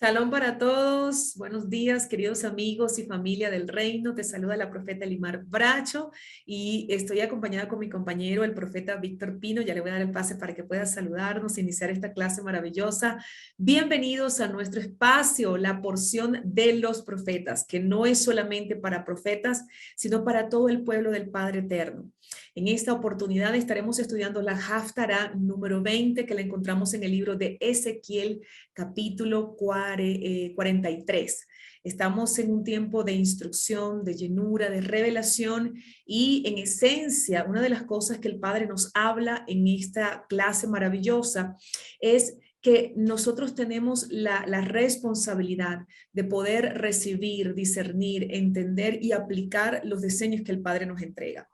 Salón para todos, buenos días queridos amigos y familia del reino, te saluda la profeta Elimar Bracho y estoy acompañada con mi compañero el profeta Víctor Pino. Ya le voy a dar el pase para que pueda saludarnos, iniciar esta clase maravillosa. Bienvenidos a nuestro espacio, la porción de los profetas, que no es solamente para profetas, sino para todo el pueblo del Padre Eterno. En esta oportunidad estaremos estudiando la Haftará número 20 que la encontramos en el libro de Ezequiel, capítulo 43. Estamos en un tiempo de instrucción, de llenura, de revelación y en esencia, una de las cosas que el Padre nos habla en esta clase maravillosa es que nosotros tenemos la responsabilidad de poder recibir, discernir, entender y aplicar los diseños que el Padre nos entrega.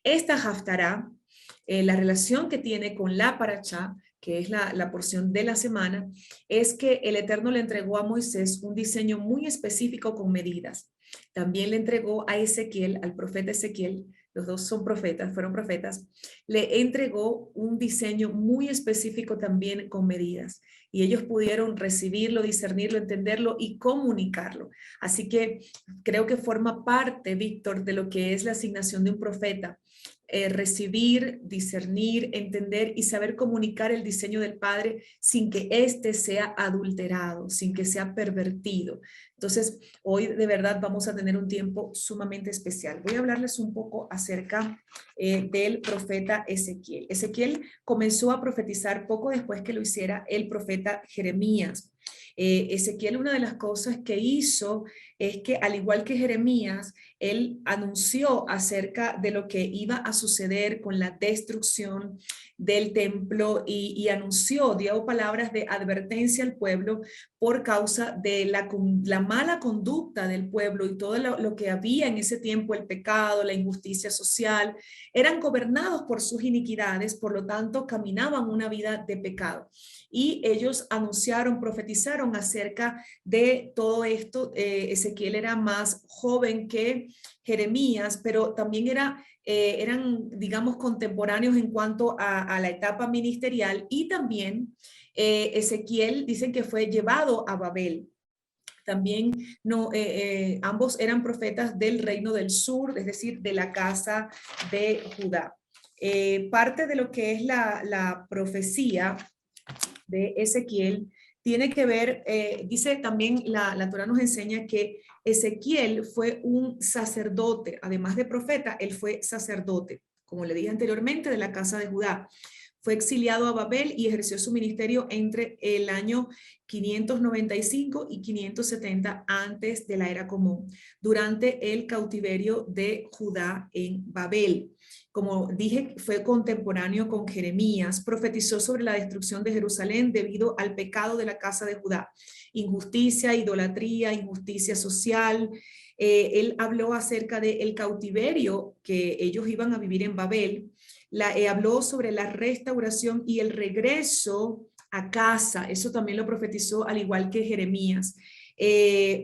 Esta Haftará, la relación que tiene con la Parashá, que es la porción de la semana, es que el Eterno le entregó a Moisés un diseño muy específico con medidas. También le entregó a Ezequiel, al profeta Ezequiel, los dos son profetas, fueron profetas, le entregó un diseño muy específico también con medidas. Y ellos pudieron recibirlo, discernirlo, entenderlo y comunicarlo. Así que creo que forma parte, Víctor, de lo que es la asignación de un profeta. Recibir, discernir, entender y saber comunicar el diseño del Padre sin que éste sea adulterado, sin que sea pervertido. Entonces, hoy de verdad vamos a tener un tiempo sumamente especial. Voy a hablarles un poco acerca del profeta Ezequiel. Ezequiel comenzó a profetizar poco después que lo hiciera el profeta Jeremías. Ezequiel, una de las cosas que hizo es que, al igual que Jeremías, él anunció acerca de lo que iba a suceder con la destrucción del templo y anunció, dio palabras de advertencia al pueblo por causa de la mala conducta del pueblo y todo lo que había en ese tiempo, el pecado, la injusticia social. Eran gobernados por sus iniquidades, por lo tanto caminaban una vida de pecado. Y ellos anunciaron, profetizaron acerca de todo esto. Ezequiel era más joven que Jeremías, pero también eran, digamos, contemporáneos en cuanto a la etapa ministerial. Y también Ezequiel dicen que fue llevado a Babel. También no, ambos eran profetas del reino del sur, es decir, de la casa de Judá. Parte de lo que es la profecía de Ezequiel tiene que ver, dice también la Torá nos enseña que Ezequiel fue un sacerdote, además de profeta, él fue sacerdote, como le dije anteriormente, de la casa de Judá. Fue exiliado a Babel y ejerció su ministerio entre el año 595 y 570 antes de la era común, durante el cautiverio de Judá en Babel. Como dije, fue contemporáneo con Jeremías, profetizó sobre la destrucción de Jerusalén debido al pecado de la casa de Judá, injusticia, idolatría, injusticia social. Él habló acerca del cautiverio que ellos iban a vivir en Babel. Habló sobre la restauración y el regreso a casa. Eso también lo profetizó al igual que Jeremías.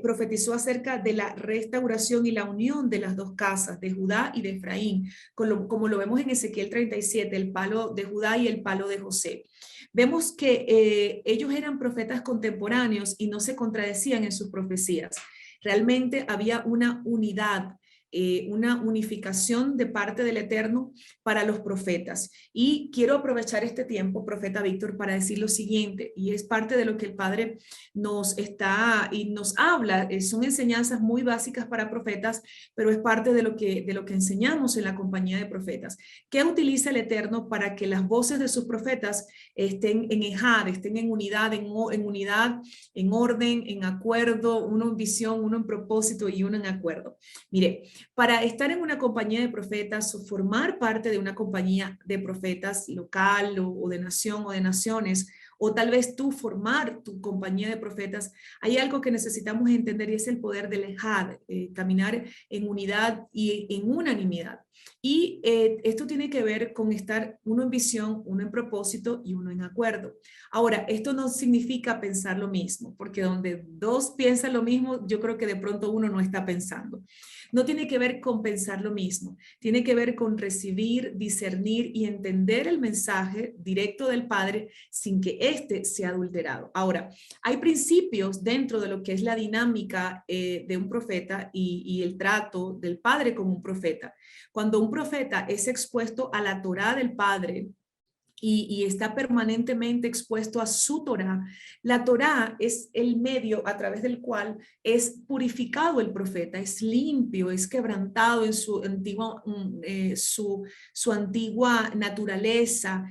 Profetizó acerca de la restauración y la unión de las dos casas, de Judá y de Efraín, como lo vemos en Ezequiel 37, el palo de Judá y el palo de José. Vemos que ellos eran profetas contemporáneos y no se contradecían en sus profecías. Realmente había una unidad, una unificación de parte del Eterno para los profetas. Y quiero aprovechar este tiempo, profeta Víctor, para decir lo siguiente, y es parte de lo que el Padre nos está y nos habla. Son enseñanzas muy básicas para profetas, pero es parte de lo que enseñamos en la compañía de profetas. ¿Qué utiliza el Eterno para que las voces de sus profetas estén en ejad, estén en unidad, en orden, en acuerdo, uno en visión, uno en propósito y uno en acuerdo? Mire, para estar en una compañía de profetas o formar parte de una compañía de profetas local o de nación o de naciones, o tal vez tú formar tu compañía de profetas, hay algo que necesitamos entender y es el poder del ejad, caminar en unidad y en unanimidad. Y esto tiene que ver con estar uno en visión, uno en propósito y uno en acuerdo. Ahora, esto no significa pensar lo mismo, porque donde dos piensan lo mismo, yo creo que de pronto uno no está pensando. No tiene que ver con pensar lo mismo, tiene que ver con recibir, discernir y entender el mensaje directo del Padre sin que éste sea adulterado. Ahora, hay principios dentro de lo que es la dinámica de un profeta y el trato del padre como un profeta. Cuando un profeta es expuesto a la Torá del padre, y está permanentemente expuesto a su Torá. La Torá es el medio a través del cual es purificado el profeta, es limpio, es quebrantado en su antigua naturaleza.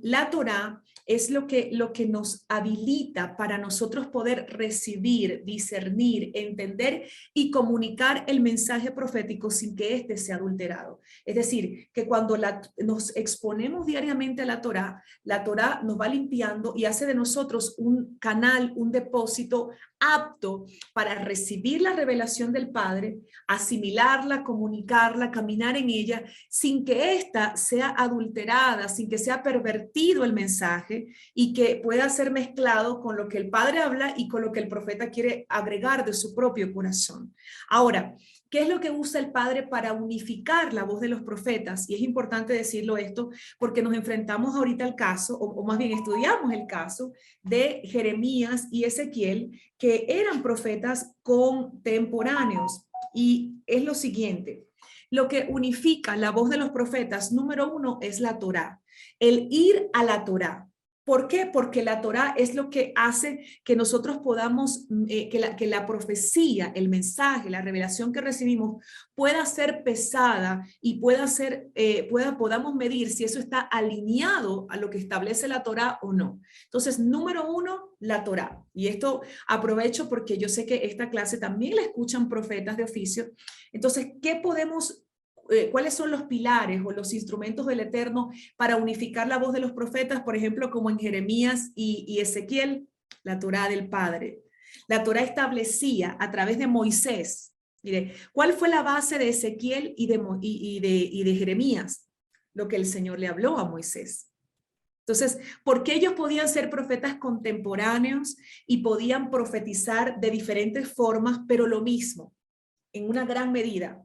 La Torá es lo que nos habilita para nosotros poder recibir, discernir, entender y comunicar el mensaje profético sin que éste sea adulterado. Es decir, que cuando nos exponemos diariamente a la Torá nos va limpiando y hace de nosotros un canal, un depósito apto para recibir la revelación del Padre, asimilarla, comunicarla, caminar en ella, sin que ésta sea adulterada, sin que sea pervertido el mensaje y que pueda ser mezclado con lo que el Padre habla y con lo que el profeta quiere agregar de su propio corazón. Ahora, ¿qué es lo que usa el Padre para unificar la voz de los profetas? Y es importante decirlo esto porque nos enfrentamos ahorita al caso, o más bien estudiamos el caso de Jeremías y Ezequiel, que eran profetas contemporáneos. Y es lo siguiente, lo que unifica la voz de los profetas, número uno, es la Torá, el ir a la Torá. ¿Por qué? Porque la Torá es lo que hace que nosotros podamos, que la profecía, el mensaje, la revelación que recibimos pueda ser pesada y podamos medir si eso está alineado a lo que establece la Torá o no. Entonces, número uno, la Torá. Y esto aprovecho porque yo sé que esta clase también la escuchan profetas de oficio. Entonces, ¿cuáles son los pilares o los instrumentos del Eterno para unificar la voz de los profetas? Por ejemplo, como en Jeremías y Ezequiel, la Torá del Padre. La Torá establecía a través de Moisés. Mire, ¿cuál fue la base de Ezequiel y de Jeremías? Lo que el Señor le habló a Moisés. Entonces, ¿por qué ellos podían ser profetas contemporáneos y podían profetizar de diferentes formas, pero lo mismo, en una gran medida?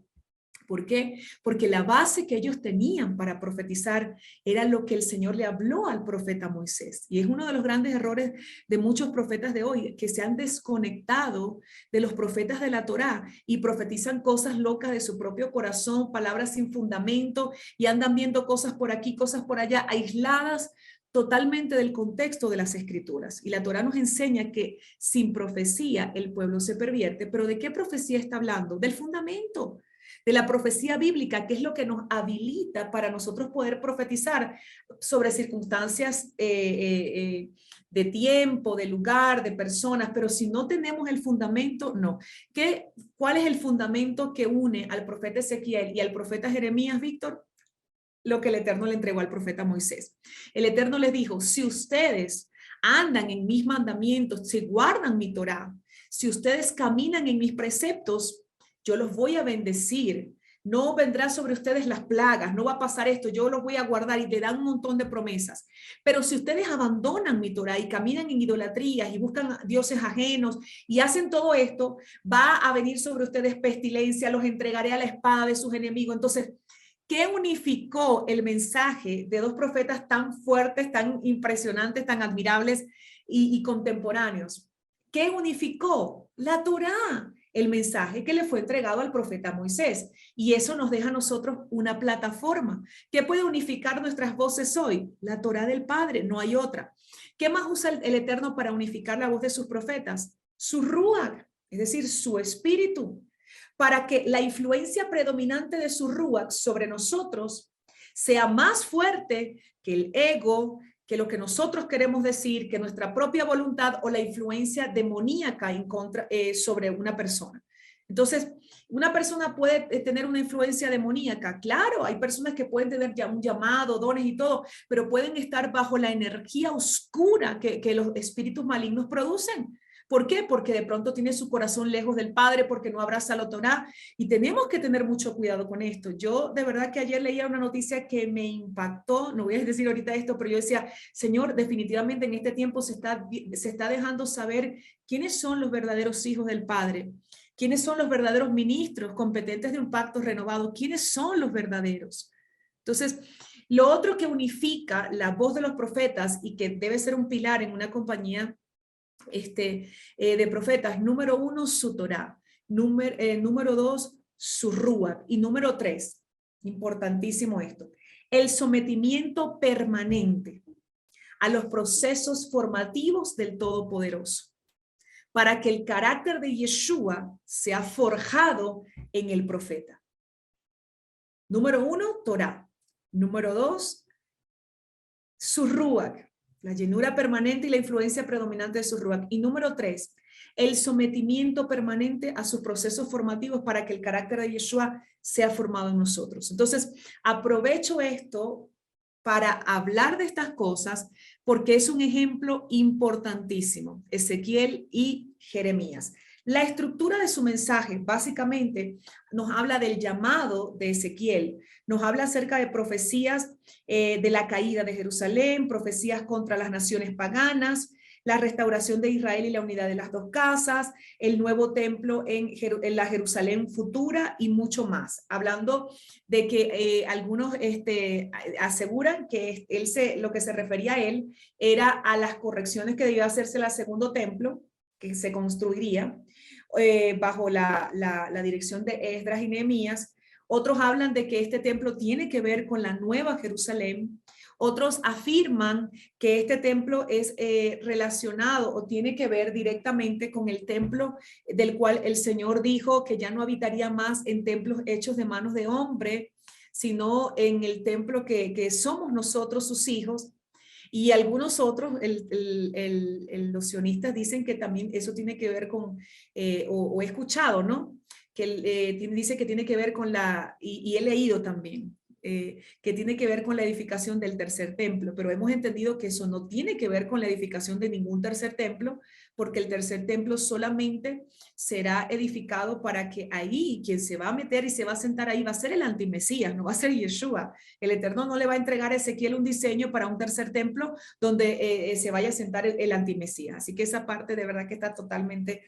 ¿Por qué? Porque la base que ellos tenían para profetizar era lo que el Señor le habló al profeta Moisés. Y es uno de los grandes errores de muchos profetas de hoy, que se han desconectado de los profetas de la Torá y profetizan cosas locas de su propio corazón, palabras sin fundamento, y andan viendo cosas por aquí, cosas por allá, aisladas totalmente del contexto de las escrituras. Y la Torá nos enseña que sin profecía el pueblo se pervierte. ¿Pero de qué profecía está hablando? Del fundamento, de la profecía bíblica, que es lo que nos habilita para nosotros poder profetizar sobre circunstancias de tiempo, de lugar, de personas, pero si no tenemos el fundamento, no. ¿Cuál es el fundamento que une al profeta Ezequiel y al profeta Jeremías, Víctor? Lo que el Eterno le entregó al profeta Moisés. El Eterno les dijo, si ustedes andan en mis mandamientos, si guardan mi Torá, si ustedes caminan en mis preceptos, yo los voy a bendecir. No vendrá sobre ustedes las plagas, no va a pasar esto, yo los voy a guardar y te dan un montón de promesas. Pero si ustedes abandonan mi Torá y caminan en idolatrías y buscan dioses ajenos y hacen todo esto, va a venir sobre ustedes pestilencia, los entregaré a la espada de sus enemigos. Entonces, ¿qué unificó el mensaje de dos profetas tan fuertes, tan impresionantes, tan admirables y contemporáneos? ¿Qué unificó? La Torá, el mensaje que le fue entregado al profeta Moisés. Y eso nos deja a nosotros una plataforma. ¿Qué puede unificar nuestras voces hoy? La Torá del Padre, no hay otra. ¿Qué más usa el Eterno para unificar la voz de sus profetas? Su Ruach, es decir, su espíritu, para que la influencia predominante de su Ruach sobre nosotros sea más fuerte que el ego, que lo que nosotros queremos decir, que nuestra propia voluntad o la influencia demoníaca sobre una persona. Entonces, una persona puede tener una influencia demoníaca. Claro, hay personas que pueden tener ya un llamado, dones y todo, pero pueden estar bajo la energía oscura que los espíritus malignos producen. ¿Por qué? Porque de pronto tiene su corazón lejos del Padre, porque no abraza la Torá, y tenemos que tener mucho cuidado con esto. Yo de verdad que ayer leía una noticia que me impactó, no voy a decir ahorita esto, pero yo decía, Señor, definitivamente en este tiempo se está dejando saber quiénes son los verdaderos hijos del Padre, quiénes son los verdaderos ministros competentes de un pacto renovado, quiénes son los verdaderos. Entonces, Lo otro que unifica la voz de los profetas y que debe ser un pilar en una compañía de profetas, número 1, su Torá, número 2, su Rúa, y número 3, importantísimo esto, el sometimiento permanente a los procesos formativos del Todopoderoso, para que el carácter de Yeshua sea forjado en el profeta. Número 1, Torá. Número 2, su Ruach, la llenura permanente y la influencia predominante de su Ruach. Y número 3, el sometimiento permanente a sus procesos formativos para que el carácter de Yeshua sea formado en nosotros. Entonces, aprovecho esto para hablar de estas cosas porque es un ejemplo importantísimo, Ezequiel y Jeremías. La estructura de su mensaje básicamente nos habla del llamado de Ezequiel, nos habla acerca de profecías de la caída de Jerusalén, profecías contra las naciones paganas, la restauración de Israel y la unidad de las dos casas, el nuevo templo en la Jerusalén futura y mucho más. Hablando de que algunos aseguran que lo que se refería a él era a las correcciones que debía hacerse al segundo templo, que se construiría bajo la dirección de Esdras y Nehemías. Otros hablan de que este templo tiene que ver con la Nueva Jerusalén. Otros afirman que este templo es relacionado o tiene que ver directamente con el templo del cual el Señor dijo que ya no habitaría más en templos hechos de manos de hombre, sino en el templo que somos nosotros sus hijos. Y algunos otros, los sionistas dicen que también eso tiene que ver con, o he escuchado, ¿no? Que dice que tiene que ver con y he leído también, que tiene que ver con la edificación del tercer templo, pero hemos entendido que eso no tiene que ver con la edificación de ningún tercer templo, porque el tercer templo solamente será edificado para que ahí quien se va a meter y se va a sentar ahí va a ser el antimesías, no va a ser Yeshua. El Eterno no le va a entregar a Ezequiel un diseño para un tercer templo donde se vaya a sentar el antimesías. Así que esa parte de verdad que está totalmente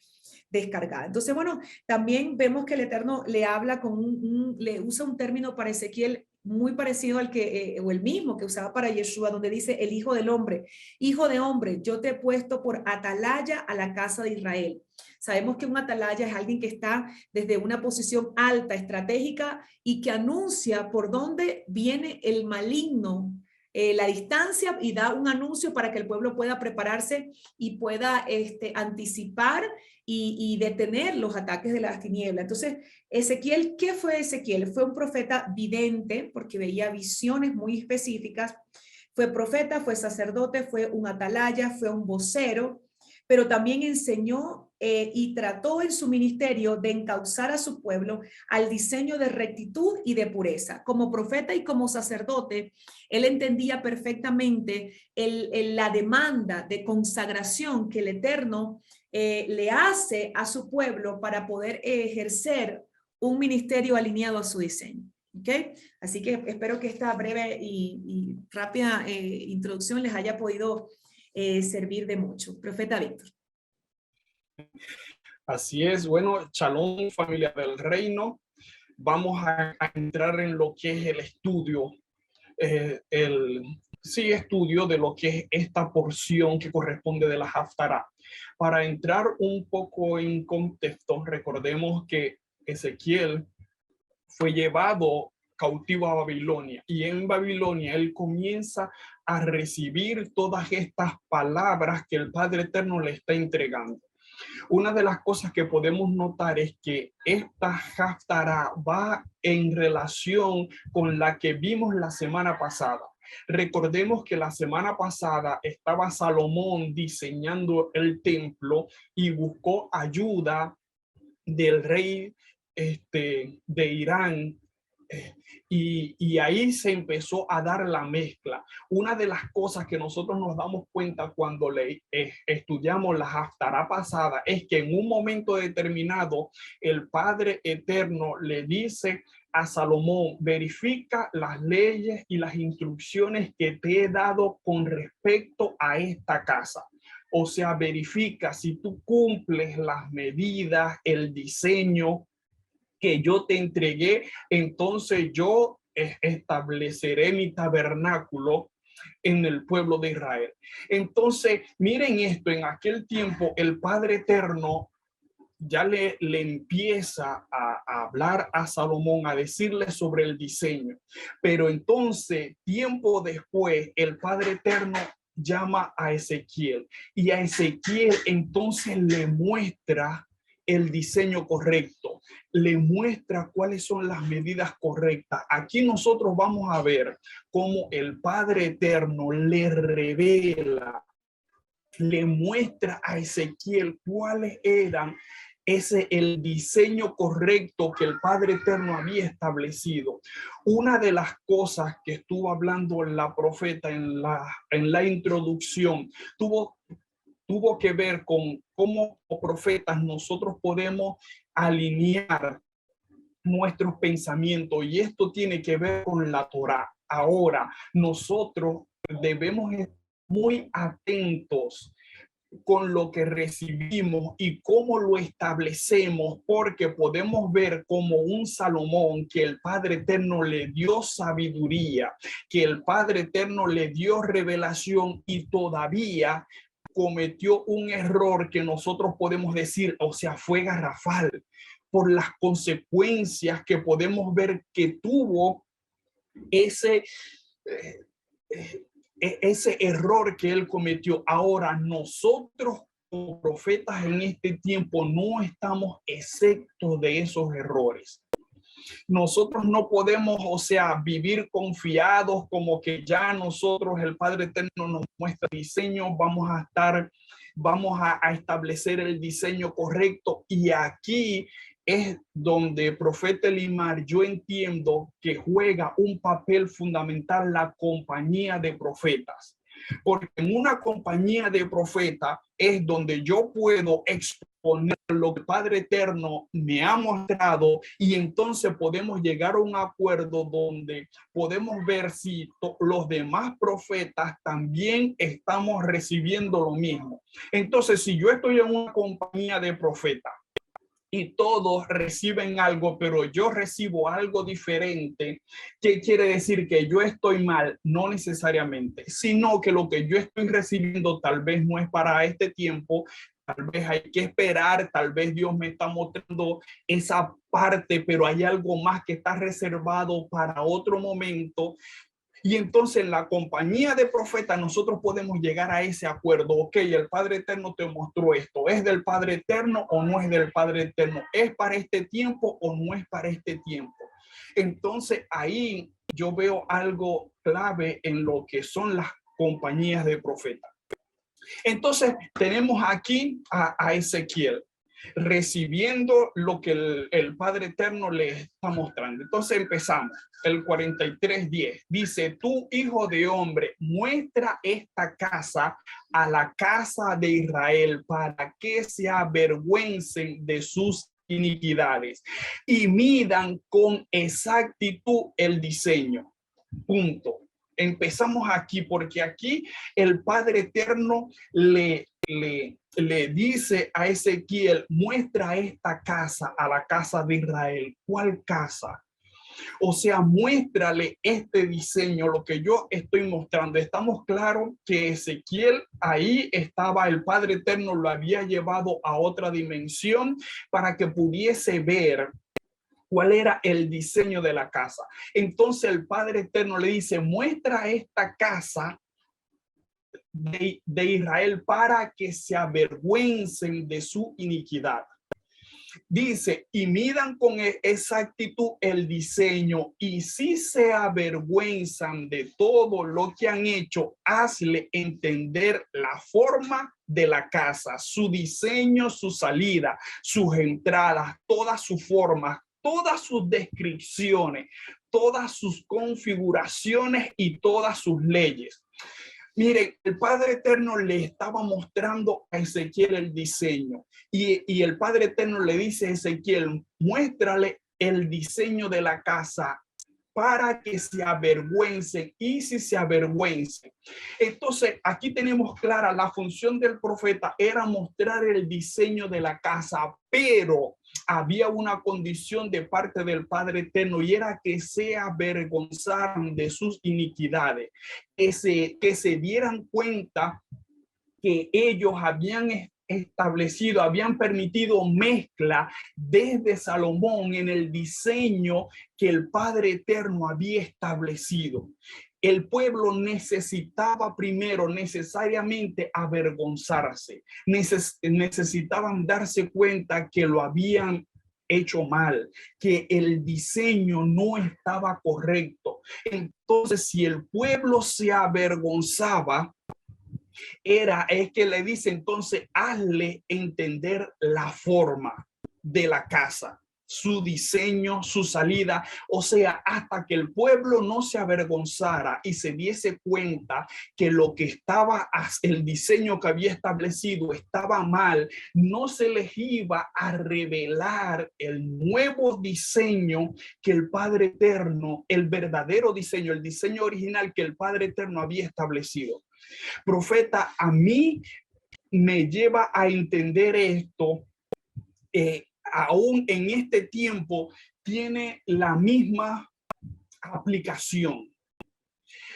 descargada. Entonces, bueno, también vemos que el Eterno le habla le usa un término para Ezequiel muy parecido al que, o el mismo que usaba para Yeshua, donde dice el hijo del hombre, hijo de hombre, yo te he puesto por atalaya a la casa de Israel. Sabemos que un atalaya es alguien que está desde una posición alta, estratégica, y que anuncia por dónde viene el maligno, la distancia, y da un anuncio para que el pueblo pueda prepararse y pueda anticipar y detener los ataques de las tinieblas. Entonces, Ezequiel, ¿qué fue Ezequiel? Fue un profeta vidente porque veía visiones muy específicas. Fue profeta, fue sacerdote, fue un atalaya, fue un vocero, pero también enseñó y trató en su ministerio de encauzar a su pueblo al diseño de rectitud y de pureza. Como profeta y como sacerdote, él entendía perfectamente la demanda de consagración que el Eterno le hace a su pueblo para poder ejercer un ministerio alineado a su diseño. ¿Okay? Así que espero que esta breve y rápida introducción les haya podido servir de mucho. Profeta Víctor. Así es, bueno, Shalom, familia del reino. Vamos a entrar en lo que es el estudio, estudio de lo que es esta porción que corresponde de la Haftará. Para entrar un poco en contexto, recordemos que Ezequiel fue llevado cautivo a Babilonia, y en Babilonia él comienza a recibir todas estas palabras que el Padre Eterno le está entregando. Una de las cosas que podemos notar es que esta Haftará va en relación con la que vimos la semana pasada. Recordemos que la semana pasada estaba Salomón diseñando el templo y buscó ayuda del rey de Irán, y ahí se empezó a dar la mezcla. Una de las cosas que nosotros nos damos cuenta cuando estudiamos la Haftará pasada es que en un momento determinado el Padre Eterno le dice a Salomón: verifica las leyes y las instrucciones que te he dado con respecto a esta casa. O sea, verifica si tú cumples las medidas, el diseño que yo te entregué, entonces yo estableceré mi tabernáculo en el pueblo de Israel. Entonces, miren esto, en aquel tiempo el Padre Eterno ya le empieza a hablar a Salomón, a decirle sobre el diseño. Pero entonces, tiempo después, el Padre Eterno llama a Ezequiel y a Ezequiel entonces le muestra el diseño correcto, le muestra cuáles son las medidas correctas. Aquí nosotros vamos a ver cómo el Padre Eterno le revela, le muestra a Ezequiel cuáles eran el diseño correcto que el Padre Eterno había establecido. Una de las cosas que estuvo hablando la profeta en la introducción tuvo que ver con cómo profetas nosotros podemos alinear nuestros pensamientos, y esto tiene que ver con la Torá. Ahora, nosotros debemos estar muy atentos con lo que recibimos y cómo lo establecemos, porque podemos ver como un Salomón que el Padre Eterno le dio sabiduría, que el Padre Eterno le dio revelación y todavía cometió un error que nosotros podemos decir, o sea, fue garrafal por las consecuencias que podemos ver que tuvo ese error que él cometió. Ahora, nosotros como profetas en este tiempo no estamos exentos de esos errores. Nosotros no podemos, o sea, vivir confiados como que ya nosotros, el Padre Eterno nos muestra el diseño, vamos a establecer el diseño correcto. Y aquí es donde, profeta Elimar, yo entiendo que juega un papel fundamental la compañía de profetas. Porque en una compañía de profetas es donde yo puedo exponer lo que el Padre Eterno me ha mostrado, y entonces podemos llegar a un acuerdo donde podemos ver si los demás profetas también estamos recibiendo lo mismo. Entonces, si yo estoy en una compañía de profetas y todos reciben algo, pero yo recibo algo diferente, ¿qué quiere decir? Que yo estoy mal, no necesariamente, sino que lo que yo estoy recibiendo tal vez no es para este tiempo, tal vez hay que esperar, tal vez Dios me está mostrando esa parte, pero hay algo más que está reservado para otro momento. Y entonces en la compañía de profetas nosotros podemos llegar a ese acuerdo. Ok, el Padre Eterno te mostró esto. ¿Es del Padre Eterno o no es del Padre Eterno? ¿Es para este tiempo o no es para este tiempo? Entonces ahí yo veo algo clave en lo que son las compañías de profetas. Entonces tenemos aquí a Ezequiel recibiendo lo que el Padre Eterno le está mostrando. Entonces empezamos. El 43:10 dice: tú, hijo de hombre, muestra esta casa a la casa de Israel para que se avergüencen de sus iniquidades y midan con exactitud el diseño. Punto. Empezamos aquí porque aquí el Padre Eterno le dice a Ezequiel: muestra esta casa a la casa de Israel. ¿Cuál casa? O sea, muéstrale este diseño, lo que yo estoy mostrando. Estamos claros que Ezequiel ahí estaba, el Padre Eterno lo había llevado a otra dimensión para que pudiese ver cuál era el diseño de la casa. Entonces el Padre Eterno le dice: muestra esta casa de Israel para que se avergüencen de su iniquidad. Dice: y midan con exactitud el diseño, y si se avergüenzan de todo lo que han hecho, hazle entender la forma de la casa, su diseño, su salida, sus entradas, todas sus formas, todas sus descripciones, todas sus configuraciones y todas sus leyes. Miren, el Padre Eterno le estaba mostrando a Ezequiel el diseño, y el Padre Eterno le dice a Ezequiel: muéstrale el diseño de la casa para que se avergüencen, y si se avergüencen. Entonces, aquí tenemos clara la función del profeta era mostrar el diseño de la casa, pero había una condición de parte del Padre Eterno, y era que se avergonzaran de sus iniquidades, que se dieran cuenta que ellos habían establecido, habían permitido mezcla desde Salomón en el diseño que el Padre Eterno había establecido. El pueblo necesitaba primero necesariamente avergonzarse, necesitaban darse cuenta que lo habían hecho mal, que el diseño no estaba correcto. Entonces, si el pueblo se avergonzaba, es que le dice entonces, hazle entender la forma de la casa, su diseño, su salida, o sea, hasta que el pueblo no se avergonzara y se diese cuenta que lo que estaba, el diseño que había establecido estaba mal, no se les iba a revelar el nuevo diseño que el Padre Eterno, el verdadero diseño, el diseño original que el Padre Eterno había establecido. Profeta, a mí me lleva a entender esto, aún en este tiempo tiene la misma aplicación.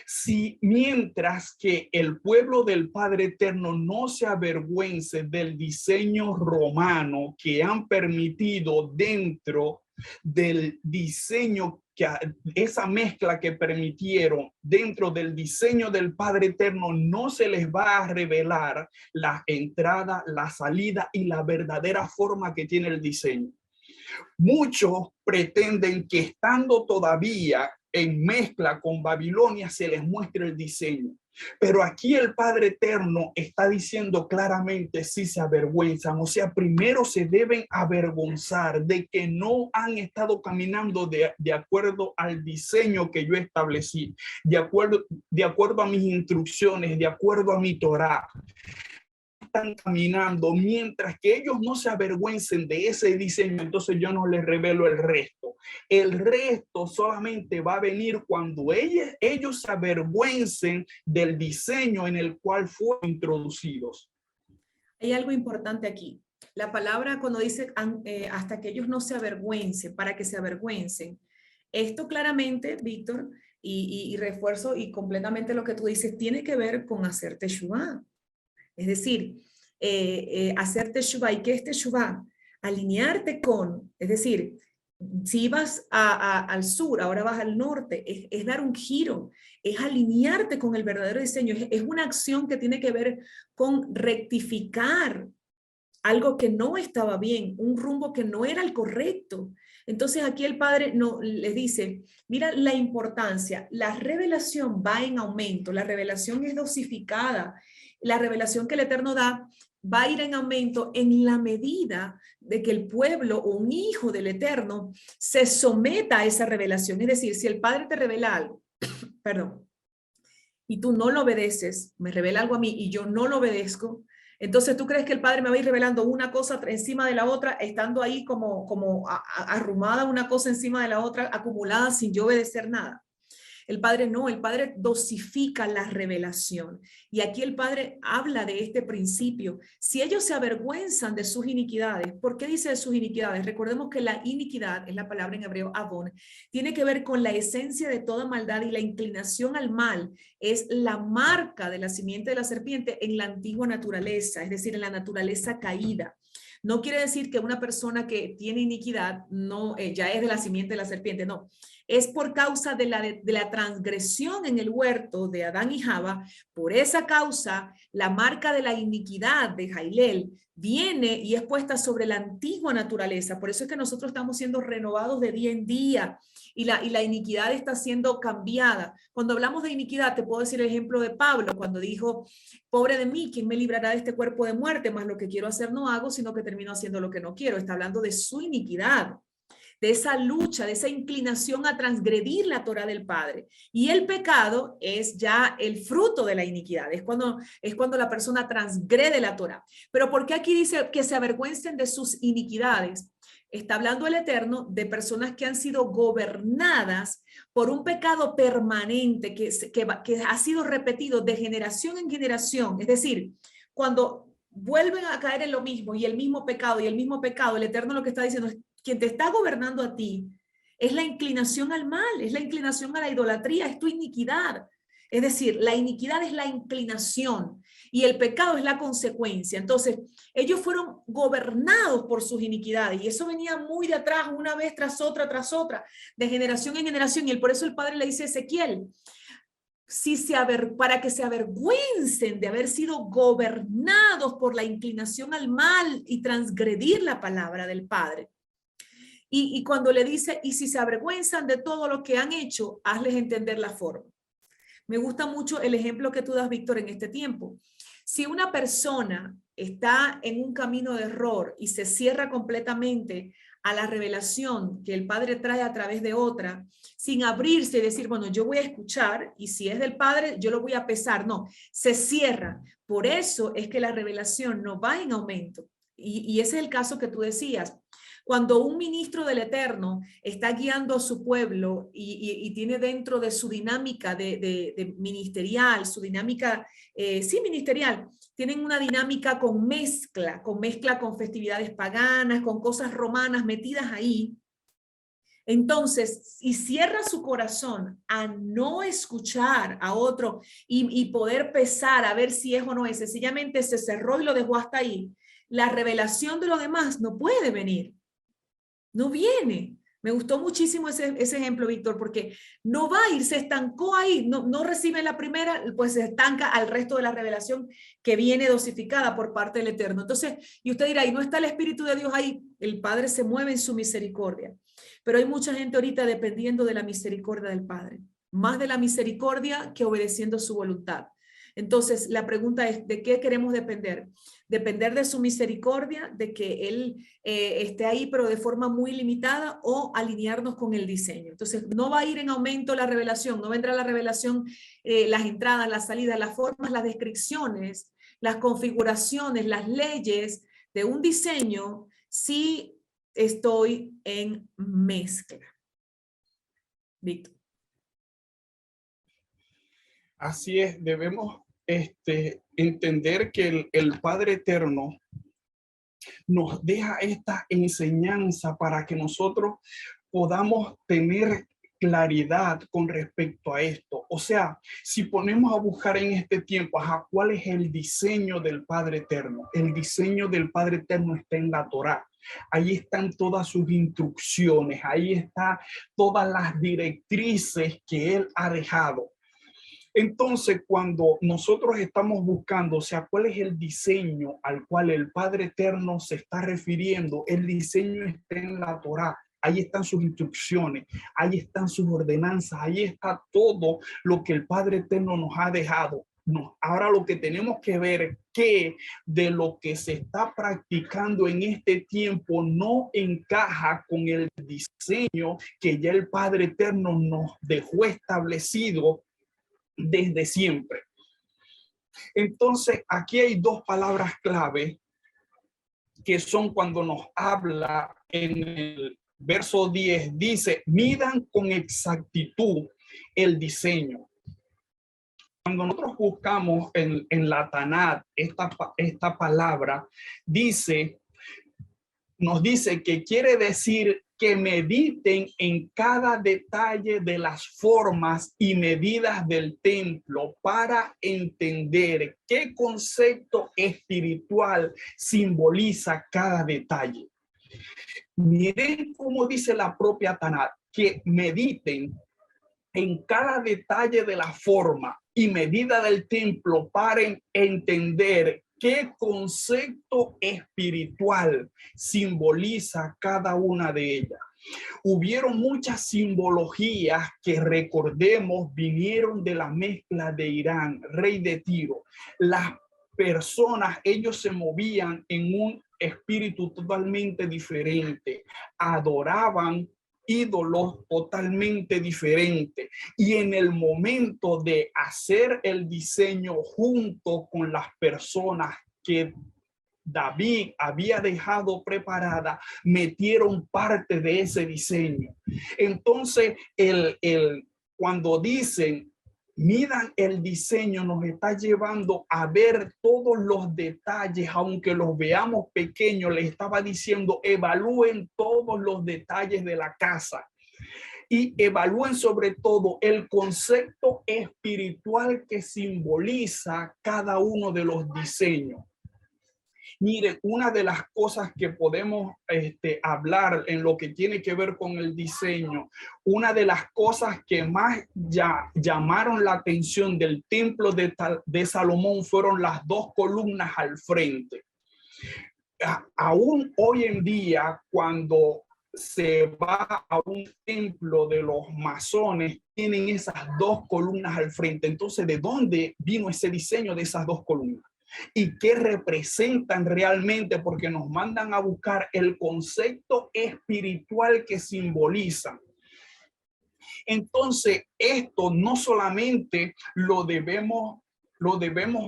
Si mientras que el pueblo del Padre Eterno no se avergüence del diseño romano que han permitido dentro del diseño, que esa mezcla que permitieron dentro del diseño del Padre Eterno, no se les va a revelar la entrada, la salida y la verdadera forma que tiene el diseño. Muchos pretenden que estando todavía en mezcla con Babilonia se les muestre el diseño. Pero aquí el Padre Eterno está diciendo claramente si se avergüenzan, o sea, primero se deben avergonzar de que no han estado caminando de acuerdo al diseño que yo establecí, de acuerdo a mis instrucciones, de acuerdo a mi Torá. Están caminando, mientras que ellos no se avergüencen de ese diseño, entonces yo no les revelo el resto. El resto solamente va a venir cuando ellos se avergüencen del diseño en el cual fueron introducidos. Hay algo importante aquí. La palabra cuando dice hasta que ellos no se avergüencen, para que se avergüencen. Esto claramente, Víctor, y refuerzo y completamente lo que tú dices, tiene que ver con hacer teshuvá. Es decir, hacer teshuvá. ¿Y qué es teshuvá? Alinearte con, es decir, si ibas al sur, ahora vas al norte, es dar un giro, es alinearte con el verdadero diseño, es una acción que tiene que ver con rectificar algo que no estaba bien, un rumbo que no era el correcto. Entonces aquí el Padre les dice, mira la importancia, la revelación va en aumento, la revelación es dosificada, la revelación que el Eterno da va a ir en aumento en la medida de que el pueblo o un hijo del Eterno se someta a esa revelación. Es decir, si el Padre te revela algo, perdón, y tú no lo obedeces, me revela algo a mí y yo no lo obedezco, entonces tú crees que el Padre me va a ir revelando una cosa encima de la otra, estando ahí como arrumada una cosa encima de la otra, acumulada sin yo obedecer nada. El Padre no, el Padre dosifica la revelación. Y aquí el Padre habla de este principio. Si ellos se avergüenzan de sus iniquidades, ¿por qué dice de sus iniquidades? Recordemos que la iniquidad, es la palabra en hebreo avon, tiene que ver con la esencia de toda maldad, y la inclinación al mal es la marca de la simiente de la serpiente en la antigua naturaleza, es decir, en la naturaleza caída. No quiere decir que una persona que tiene iniquidad no ya es de la simiente de la serpiente, no. Es por causa de la transgresión en el huerto de Adán y Java. Por esa causa, la marca de la iniquidad de Jailel viene y es puesta sobre la antigua naturaleza. Por eso es que nosotros estamos siendo renovados de día en día y la iniquidad está siendo cambiada. Cuando hablamos de iniquidad, te puedo decir el ejemplo de Pablo, cuando dijo, pobre de mí, ¿quién me librará de este cuerpo de muerte? Más lo que quiero hacer no hago, sino que termino haciendo lo que no quiero. Está hablando de su iniquidad. de esa lucha, de esa inclinación a transgredir la Torá del Padre. Y el pecado es ya el fruto de la iniquidad, es cuando la persona transgrede la Torá. Pero ¿por qué aquí dice que se avergüencen de sus iniquidades? Está hablando el Eterno de personas que han sido gobernadas por un pecado permanente que ha sido repetido de generación en generación. Es decir, cuando vuelven a caer en lo mismo y el mismo pecado y el mismo pecado, el Eterno lo que está diciendo es: quien te está gobernando a ti es la inclinación al mal, es la inclinación a la idolatría, es tu iniquidad. Es decir, la iniquidad es la inclinación y el pecado es la consecuencia. Entonces, ellos fueron gobernados por sus iniquidades y eso venía muy de atrás, una vez tras otra, de generación en generación. Y por eso el Padre le dice a Ezequiel, para que se avergüencen de haber sido gobernados por la inclinación al mal y transgredir la palabra del Padre. Y cuando le dice, y si se avergüenzan de todo lo que han hecho, hazles entender la forma. Me gusta mucho el ejemplo que tú das, Víctor, en este tiempo. Si una persona está en un camino de error y se cierra completamente a la revelación que el Padre trae a través de otra, sin abrirse y decir, bueno, yo voy a escuchar y si es del Padre, yo lo voy a pesar. No, se cierra. Por eso es que la revelación no va en aumento. Y ese es el caso que tú decías. Cuando un ministro del Eterno está guiando a su pueblo y tiene dentro de su dinámica de ministerial, su dinámica, ministerial, tienen una dinámica con mezcla con festividades paganas, con cosas romanas metidas ahí. Entonces, y cierra su corazón a no escuchar a otro y poder pesar a ver si es o no es, sencillamente se cerró y lo dejó hasta ahí, la revelación de lo demás no puede venir. No viene. Me gustó muchísimo ese ejemplo, Víctor, porque no va a ir, se estancó ahí, no recibe la primera, pues se estanca al resto de la revelación que viene dosificada por parte del Eterno. Entonces, y usted dirá, ¿y no está el Espíritu de Dios ahí? El Padre se mueve en su misericordia, pero hay mucha gente ahorita dependiendo de la misericordia del Padre, más de la misericordia que obedeciendo su voluntad. Entonces, la pregunta es, ¿de qué queremos depender? Depender de su misericordia, de que Él esté ahí, pero de forma muy limitada, o alinearnos con el diseño. Entonces, no va a ir en aumento la revelación, no vendrá la revelación, las entradas, las salidas, las formas, las descripciones, las configuraciones, las leyes de un diseño, si estoy en mezcla. Víctor. Así es, debemos entender que el Padre Eterno nos deja esta enseñanza para que nosotros podamos tener claridad con respecto a esto. O sea, si ponemos a buscar en este tiempo, ¿cuál es el diseño del Padre Eterno? El diseño del Padre Eterno está en la Torá. Ahí están todas sus instrucciones, ahí están todas las directrices que Él ha dejado. Entonces, cuando nosotros estamos buscando, o sea, cuál es el diseño al cual el Padre Eterno se está refiriendo, el diseño está en la Torá. Ahí están sus instrucciones, ahí están sus ordenanzas, ahí está todo lo que el Padre Eterno nos ha dejado. No, ahora lo que tenemos que ver es que de lo que se está practicando en este tiempo no encaja con el diseño que ya el Padre Eterno nos dejó establecido desde siempre. Entonces, aquí hay dos palabras clave que son cuando nos habla en el verso 10, dice, midan con exactitud el diseño. Cuando nosotros buscamos en la Tanat esta palabra, nos dice que quiere decir que mediten en cada detalle de las formas y medidas del templo para entender qué concepto espiritual simboliza cada detalle. Miren cómo dice la propia Tanat, que mediten en cada detalle de la forma y medida del templo para entender qué concepto espiritual simboliza cada una de ellas. Hubieron muchas simbologías que, recordemos, vinieron de la mezcla de Irán, rey de Tiro. Las personas, ellos se movían en un espíritu totalmente diferente, adoraban ídolos totalmente diferentes. Y en el momento de hacer el diseño junto con las personas que David había dejado preparada, metieron parte de ese diseño. Entonces, cuando dicen, miran el diseño, nos está llevando a ver todos los detalles, aunque los veamos pequeños. Le estaba diciendo, evalúen todos los detalles de la casa y evalúen sobre todo el concepto espiritual que simboliza cada uno de los diseños. Mire, una de las cosas que podemos hablar en lo que tiene que ver con el diseño, una de las cosas que más llamaron la atención del templo de Salomón fueron las dos columnas al frente. Aún hoy en día, cuando se va a un templo de los masones, tienen esas dos columnas al frente. Entonces, ¿de dónde vino ese diseño de esas dos columnas? ¿Y qué representan realmente? Porque nos mandan a buscar el concepto espiritual que simbolizan. Entonces, esto no solamente lo debemos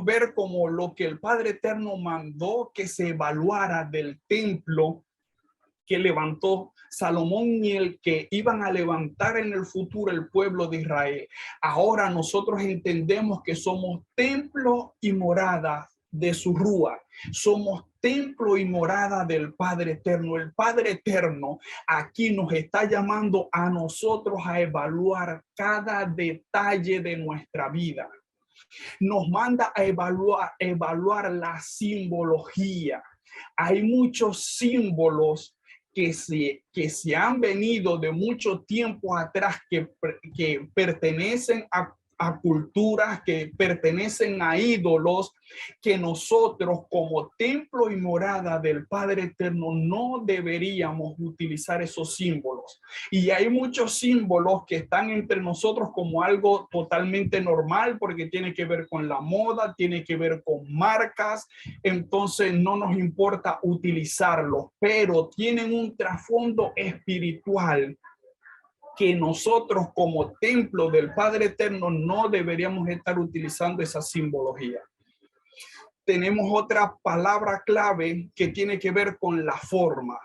ver como lo que el Padre Eterno mandó que se evaluara del templo que levantó Salomón y el que iban a levantar en el futuro el pueblo de Israel. Ahora nosotros entendemos que somos templo y morada de su rúa. Somos templo y morada del Padre Eterno. El Padre Eterno aquí nos está llamando a nosotros a evaluar cada detalle de nuestra vida. Nos manda a evaluar la simbología. Hay muchos símbolos que se han venido de mucho tiempo atrás que pertenecen a culturas, que pertenecen a ídolos, que nosotros como templo y morada del Padre Eterno no deberíamos utilizar esos símbolos. Y hay muchos símbolos que están entre nosotros como algo totalmente normal porque tiene que ver con la moda, tiene que ver con marcas, entonces no nos importa utilizarlos, pero tienen un trasfondo espiritual que nosotros como templo del Padre Eterno no deberíamos estar utilizando esa simbología. Tenemos otra palabra clave que tiene que ver con la forma.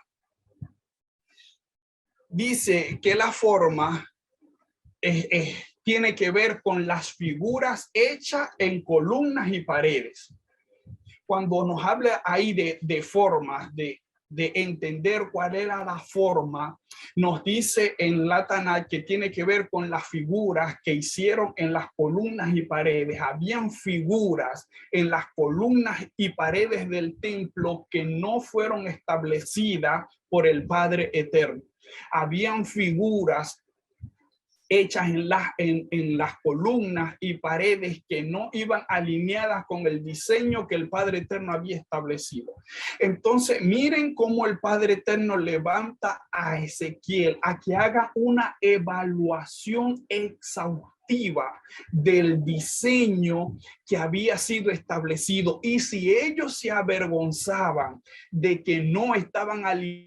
Dice que la forma tiene que ver con las figuras hechas en columnas y paredes. Cuando nos habla ahí de formas, de entender cuál era la forma, nos dice en la Tanakh que tiene que ver con las figuras que hicieron en las columnas y paredes. Habían figuras en las columnas y paredes del templo que no fueron establecidas por el Padre Eterno. Habían figuras hechas en las columnas y paredes que no iban alineadas con el diseño que el Padre Eterno había establecido. Entonces, miren cómo el Padre Eterno levanta a Ezequiel a que haga una evaluación exhaustiva del diseño que había sido establecido. Y si ellos se avergonzaban de que no estaban alineados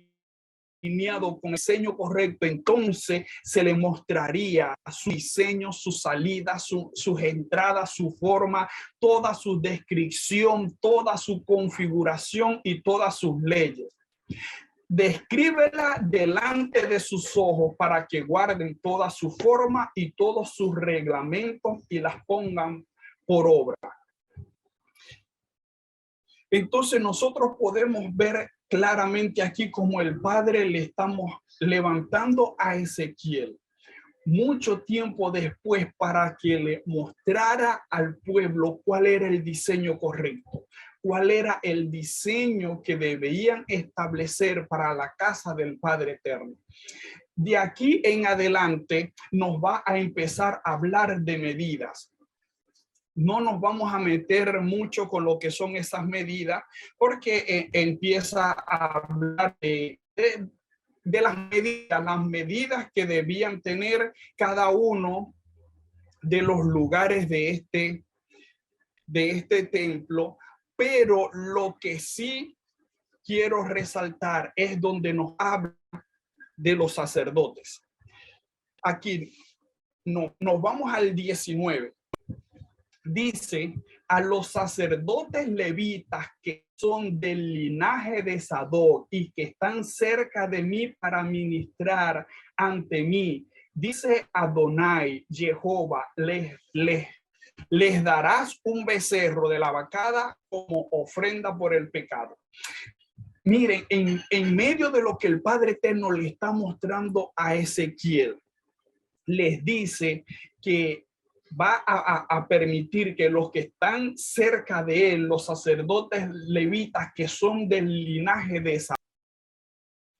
con el diseño correcto, entonces se le mostraría su diseño, su salida, sus entradas, su forma, toda su descripción, toda su configuración y todas sus leyes. Descríbela delante de sus ojos para que guarden toda su forma y todos sus reglamentos y las pongan por obra. Entonces nosotros podemos ver claramente aquí como el Padre le estamos levantando a Ezequiel mucho tiempo después para que le mostrara al pueblo cuál era el diseño correcto, cuál era el diseño que debían establecer para la casa del Padre Eterno. De aquí en adelante nos va a empezar a hablar de medidas. No nos vamos a meter mucho con lo que son esas medidas porque empieza a hablar de las medidas que debían tener cada uno de los lugares de este templo Pero lo que sí quiero resaltar es donde nos habla de los sacerdotes. Aquí nos vamos al 19. Dice: a los sacerdotes levitas que son del linaje de Sadoc y que están cerca de mí para ministrar ante mí, dice Adonai, Jehová, les darás un becerro de la vacada como ofrenda por el pecado. Miren, en medio de lo que el Padre Eterno le está mostrando a Ezequiel, les dice que va a permitir que los que están cerca de él, los sacerdotes levitas que son del linaje de Sadoc.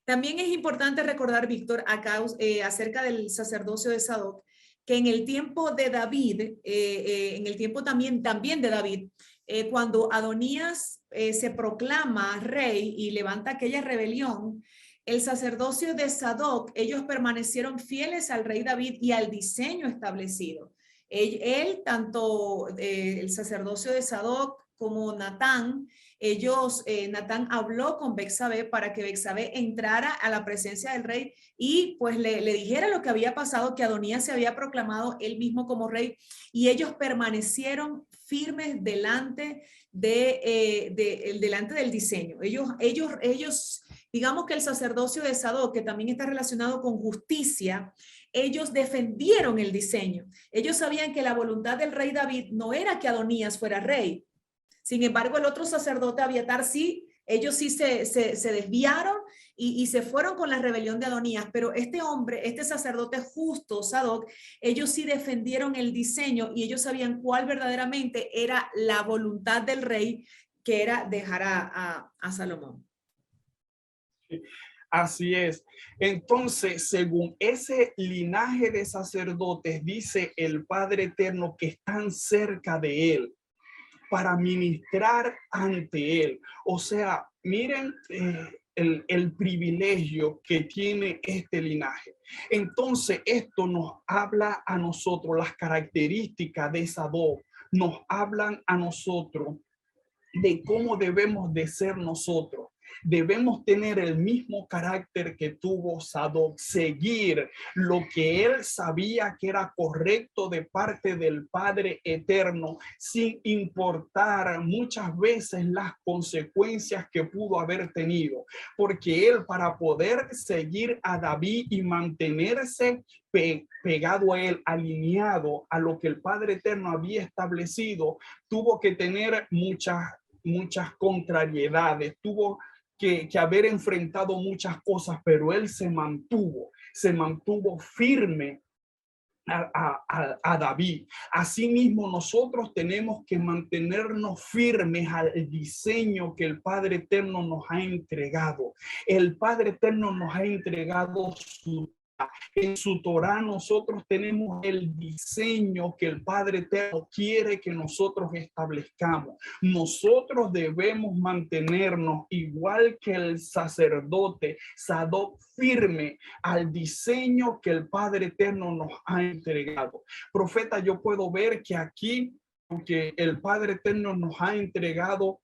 También es importante recordar, Víctor, acá acerca del sacerdocio de Sadoc, que en el tiempo de David, en el tiempo también de David, cuando Adonías se proclama rey y levanta aquella rebelión, el sacerdocio de Sadoc, ellos permanecieron fieles al rey David y al diseño establecido. Él tanto el sacerdocio de Sadoc como Natán, Natán habló con Betsabé para que Betsabé entrara a la presencia del rey y pues le dijera lo que había pasado, que Adonías se había proclamado él mismo como rey, y ellos permanecieron firmes delante delante del diseño. Ellos, digamos que el sacerdocio de Sadoc, que también está relacionado con justicia, ellos defendieron el diseño. Ellos sabían que la voluntad del rey David no era que Adonías fuera rey. Sin embargo, el otro sacerdote, Abiatar, sí, ellos sí se desviaron y se fueron con la rebelión de Adonías, pero este hombre, este sacerdote justo, Sadoc, ellos sí defendieron el diseño y ellos sabían cuál verdaderamente era la voluntad del rey, que era dejar a Salomón. Así es. Entonces, según ese linaje de sacerdotes, dice el Padre Eterno que están cerca de él para ministrar ante él. O sea, miren el privilegio que tiene este linaje. Entonces, esto nos habla a nosotros, las características de Sadoc, nos hablan a nosotros de cómo debemos de ser nosotros. Debemos tener el mismo carácter que tuvo Sadoc, seguir lo que él sabía que era correcto de parte del Padre Eterno, sin importar muchas veces las consecuencias que pudo haber tenido, porque él, para poder seguir a David y mantenerse pegado a él, alineado a lo que el Padre Eterno había establecido, tuvo que tener muchas contrariedades, tuvo que haber enfrentado muchas cosas, pero él se mantuvo firme a David. Asimismo, nosotros tenemos que mantenernos firmes al diseño que el Padre Eterno nos ha entregado. El Padre Eterno nos ha entregado en su Torá. Nosotros tenemos el diseño que el Padre Eterno quiere que nosotros establezcamos. Nosotros debemos mantenernos igual que el sacerdote Sadoc, firme al diseño que el Padre Eterno nos ha entregado. Profeta, yo puedo ver que aquí, aunque el Padre Eterno nos ha entregado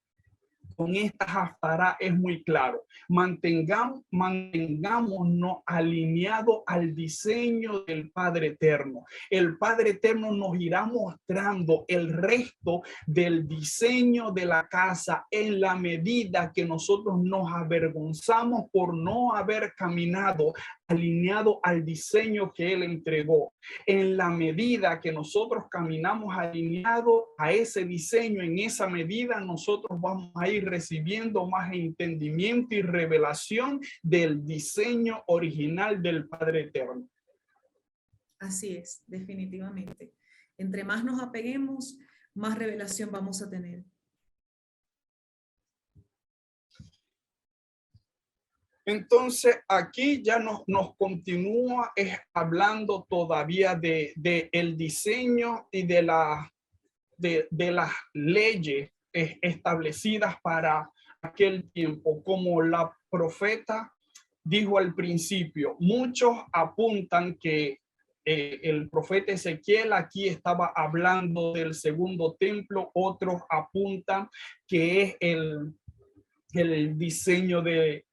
con esta haftará, es muy claro. Mantengámonos alineados al diseño del Padre Eterno. El Padre Eterno nos irá mostrando el resto del diseño de la casa en la medida que nosotros nos avergonzamos por no haber caminado alineado al diseño que él entregó. En la medida que nosotros caminamos alineado a ese diseño, en esa medida nosotros vamos a ir recibiendo más entendimiento y revelación del diseño original del Padre Eterno. Así es, definitivamente. Entre más nos apeguemos, más revelación vamos a tener. Entonces, aquí ya nos continúa hablando todavía de el diseño y de las leyes establecidas para aquel tiempo. Como la profeta dijo al principio, muchos apuntan que el profeta Ezequiel aquí estaba hablando del segundo templo, otros apuntan que es el diseño de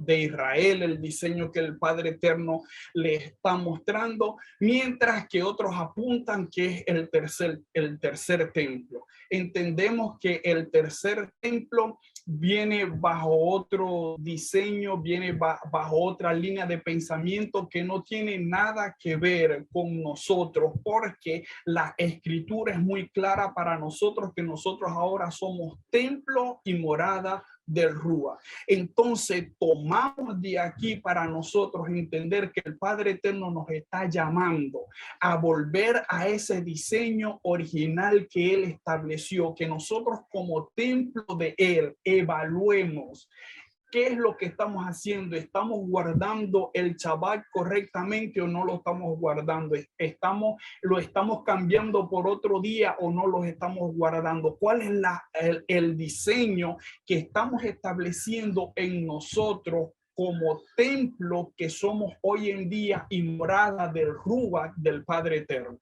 Israel, el diseño que el Padre Eterno le está mostrando, mientras que otros apuntan que es el tercer templo. Entendemos que el tercer templo viene bajo otro diseño, viene bajo otra línea de pensamiento que no tiene nada que ver con nosotros, porque la escritura es muy clara para nosotros que nosotros ahora somos templo y morada del Rúa. Entonces tomamos de aquí para nosotros entender que el Padre Eterno nos está llamando a volver a ese diseño original que Él estableció, que nosotros como templo de Él evaluemos qué es lo que estamos haciendo. ¿Estamos guardando el Shabbat correctamente o no lo estamos guardando? ¿Lo estamos cambiando por otro día o no lo estamos guardando? ¿Cuál es el diseño que estamos estableciendo en nosotros como templo que somos hoy en día y morada del Ruach del Padre Eterno?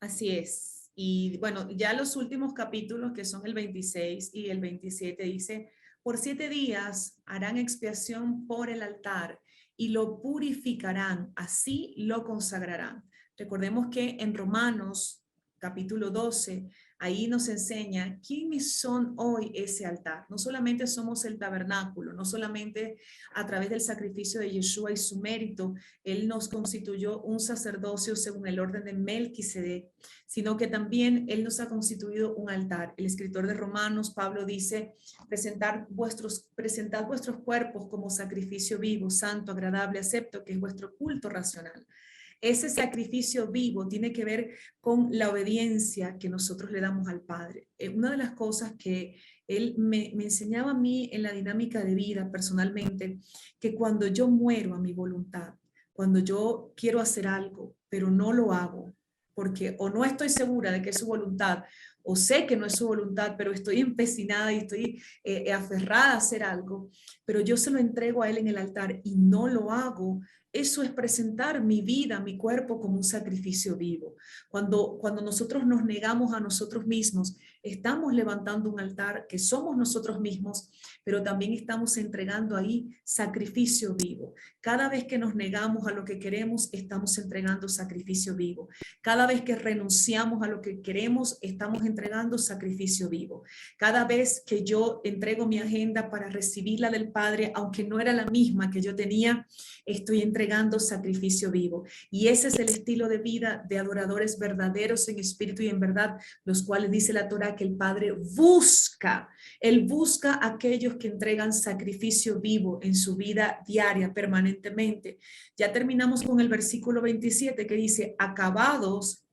Así es. Y bueno, ya los últimos capítulos, que son el 26 y el 27, dice: por 7 días harán expiación por el altar y lo purificarán, así lo consagrarán. Recordemos que en Romanos capítulo 12, ahí nos enseña quiénes son hoy ese altar. No solamente somos el tabernáculo, no solamente a través del sacrificio de Yeshua y su mérito, Él nos constituyó un sacerdocio según el orden de Melquisedec, sino que también Él nos ha constituido un altar. El escritor de Romanos, Pablo, dice: presentad vuestros cuerpos como sacrificio vivo, santo, agradable, acepto, que es vuestro culto racional. Ese sacrificio vivo tiene que ver con la obediencia que nosotros le damos al Padre. Una de las cosas que Él me enseñaba a mí en la dinámica de vida personalmente, que cuando yo muero a mi voluntad, cuando yo quiero hacer algo, pero no lo hago, porque o no estoy segura de que es su voluntad, o sé que no es su voluntad, pero estoy empecinada y estoy aferrada a hacer algo, pero yo se lo entrego a Él en el altar y no lo hago. Eso es presentar mi vida, mi cuerpo como un sacrificio vivo. Cuando nosotros nos negamos a nosotros mismos, estamos levantando un altar que somos nosotros mismos, pero también estamos entregando ahí sacrificio vivo. Cada vez que nos negamos a lo que queremos, estamos entregando sacrificio vivo. Cada vez que renunciamos a lo que queremos, estamos entregando sacrificio vivo. Cada vez que yo entrego mi agenda para recibirla del Padre, aunque no era la misma que yo tenía, estoy entregando sacrificio vivo. Y ese es el estilo de vida de adoradores verdaderos en espíritu y en verdad, los cuales dice la Torá que el Padre busca. Él busca a aquellos que entregan sacrificio vivo en su vida diaria, permanentemente. Ya terminamos con el versículo 27 que dice: acabados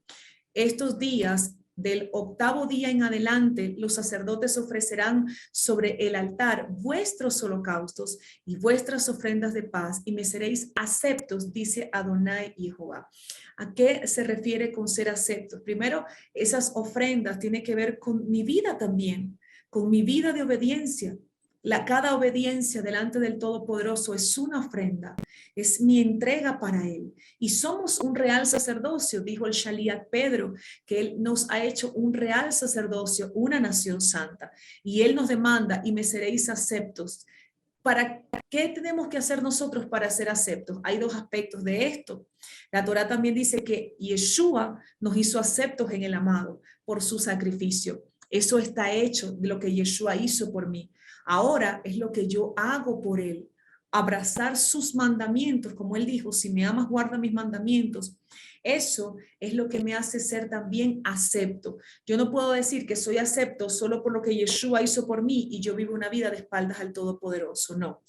estos días, del 8º día en adelante, los sacerdotes ofrecerán sobre el altar vuestros holocaustos y vuestras ofrendas de paz, y me seréis aceptos, dice Adonai Jehová. ¿A qué se refiere con ser aceptos? Primero, esas ofrendas tienen que ver con mi vida también, con mi vida de obediencia. Cada obediencia delante del Todopoderoso es una ofrenda, es mi entrega para Él. Y somos un real sacerdocio, dijo el Shaliach Pedro, que Él nos ha hecho un real sacerdocio, una nación santa. Y Él nos demanda: y me seréis aceptos. ¿Para qué tenemos que hacer nosotros para ser aceptos? Hay 2 aspectos de esto. La Torá también dice que Yeshua nos hizo aceptos en el amado por su sacrificio. Eso está hecho de lo que Yeshua hizo por mí. Ahora es lo que yo hago por Él. Abrazar sus mandamientos, como Él dijo: si me amas, guarda mis mandamientos. Eso es lo que me hace ser también acepto. Yo no puedo decir que soy acepto solo por lo que Yeshua hizo por mí y yo vivo una vida de espaldas al Todopoderoso. No.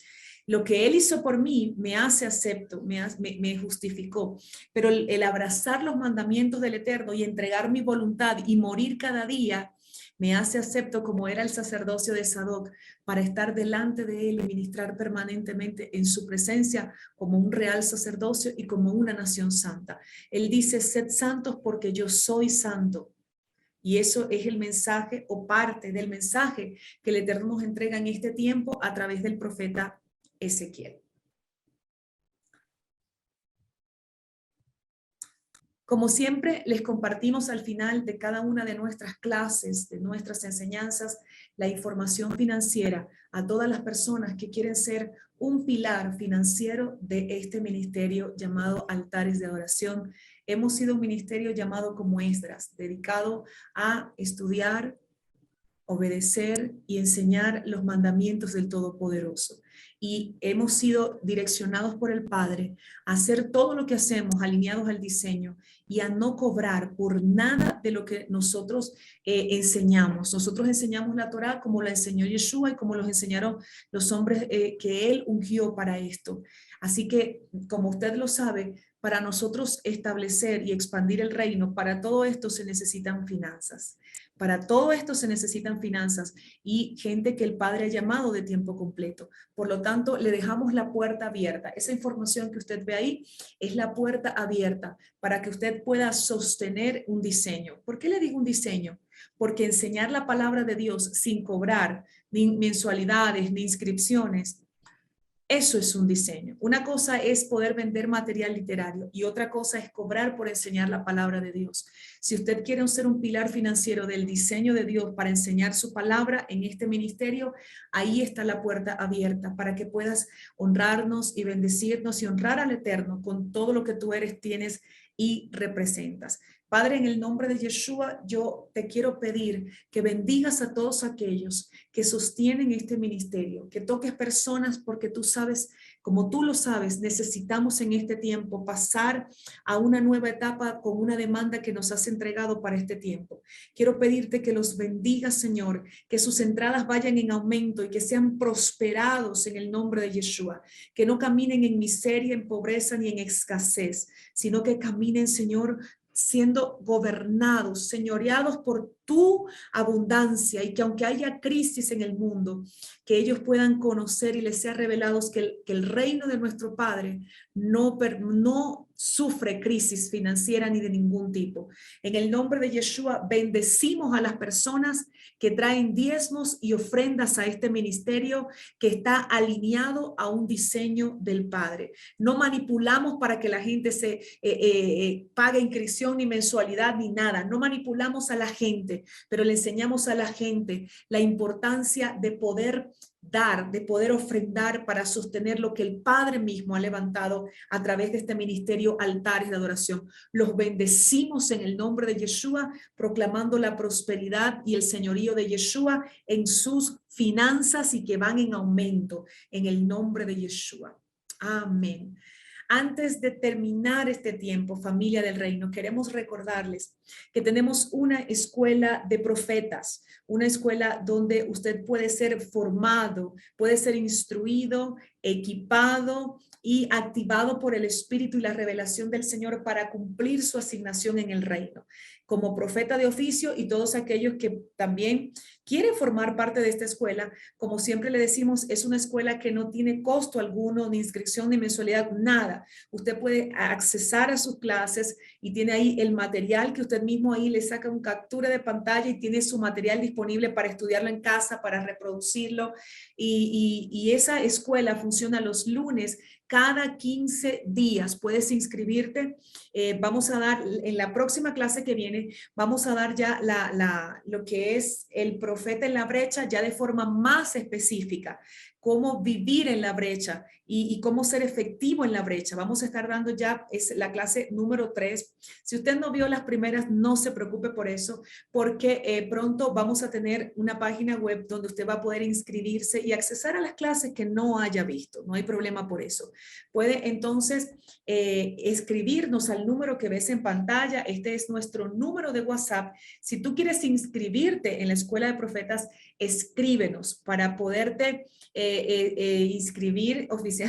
Lo que Él hizo por mí me hace acepto, me justificó. Pero el abrazar los mandamientos del Eterno y entregar mi voluntad y morir cada día me hace acepto, como era el sacerdocio de Sadoc, para estar delante de Él y ministrar permanentemente en su presencia como un real sacerdocio y como una nación santa. Él dice: sed santos porque yo soy santo. Y eso es el mensaje o parte del mensaje que el Eterno nos entrega en este tiempo a través del profeta Ezequiel. Como siempre, les compartimos al final de cada una de nuestras clases, de nuestras enseñanzas, la información financiera a todas las personas que quieren ser un pilar financiero de este ministerio llamado Altares de Adoración. Hemos sido un ministerio llamado como Esdras, dedicado a estudiar, obedecer y enseñar los mandamientos del Todopoderoso. Y hemos sido direccionados por el Padre a hacer todo lo que hacemos alineados al diseño y a no cobrar por nada de lo que nosotros enseñamos. Nosotros enseñamos la Torá como la enseñó Yeshua y como los enseñaron los hombres que él ungió para esto. Así que, como usted lo sabe, para nosotros establecer y expandir el reino, para todo esto se necesitan finanzas. Para todo esto se necesitan finanzas y gente que el Padre ha llamado de tiempo completo. Por lo tanto, le dejamos la puerta abierta. Esa información que usted ve ahí es la puerta abierta para que usted pueda sostener un diseño. ¿Por qué le digo un diseño? Porque enseñar la palabra de Dios sin cobrar ni mensualidades ni inscripciones, eso es un diseño. Una cosa es poder vender material literario y otra cosa es cobrar por enseñar la palabra de Dios. Si usted quiere ser un pilar financiero del diseño de Dios para enseñar su palabra en este ministerio, ahí está la puerta abierta para que puedas honrarnos y bendecirnos y honrar al Eterno con todo lo que tú eres, tienes y representas. Padre, en el nombre de Yeshua, yo te quiero pedir que bendigas a todos aquellos que sostienen este ministerio, que toques personas porque tú sabes, como tú lo sabes, necesitamos en este tiempo pasar a una nueva etapa con una demanda que nos has entregado para este tiempo. Quiero pedirte que los bendigas, Señor, que sus entradas vayan en aumento y que sean prosperados en el nombre de Yeshua, que no caminen en miseria, en pobreza ni en escasez, sino que caminen, Señor, siendo gobernados, señoreados por tu abundancia y que aunque haya crisis en el mundo, que ellos puedan conocer y les sea revelados que el reino de nuestro Padre no sufre crisis financiera ni de ningún tipo. En el nombre de Yeshua, bendecimos a las personas que traen diezmos y ofrendas a este ministerio que está alineado a un diseño del Padre. No manipulamos para que la gente se pague inscripción ni mensualidad ni nada. No manipulamos a la gente, pero le enseñamos a la gente la importancia de poder dar, de poder ofrendar para sostener lo que el Padre mismo ha levantado a través de este ministerio Altares de Adoración. Los bendecimos en el nombre de Yeshua, proclamando la prosperidad y el señorío de Yeshua en sus finanzas y que van en aumento en el nombre de Yeshua. Amén. Antes de terminar este tiempo, familia del reino, queremos recordarles que tenemos una escuela de profetas, una escuela donde usted puede ser formado, puede ser instruido, equipado y activado por el Espíritu y la revelación del Señor para cumplir su asignación en el reino. Como profeta de oficio y todos aquellos que también quieren formar parte de esta escuela, como siempre le decimos, es una escuela que no tiene costo alguno, ni inscripción, ni mensualidad, nada. Usted puede accesar a sus clases y tiene ahí el material que usted mismo ahí le saca una captura de pantalla y tiene su material disponible para estudiarlo en casa, para reproducirlo. Y esa escuela funciona los lunes cada 15 días. Puedes inscribirte. Vamos a dar, en la próxima clase que viene, vamos a dar ya lo que es el profeta en la brecha, ya de forma más específica, cómo vivir en la brecha y cómo ser efectivo en la brecha. Vamos a estar dando ya, es la clase número 3. Si usted no vio las primeras, no se preocupe por eso, porque pronto vamos a tener una página web donde usted va a poder inscribirse y accesar a las clases que no haya visto. No hay problema por eso. Puede entonces escribirnos al número que ves en pantalla. Este es nuestro número de WhatsApp. Si tú quieres inscribirte en la Escuela de Profetas, escríbenos para poderte inscribir oficialmente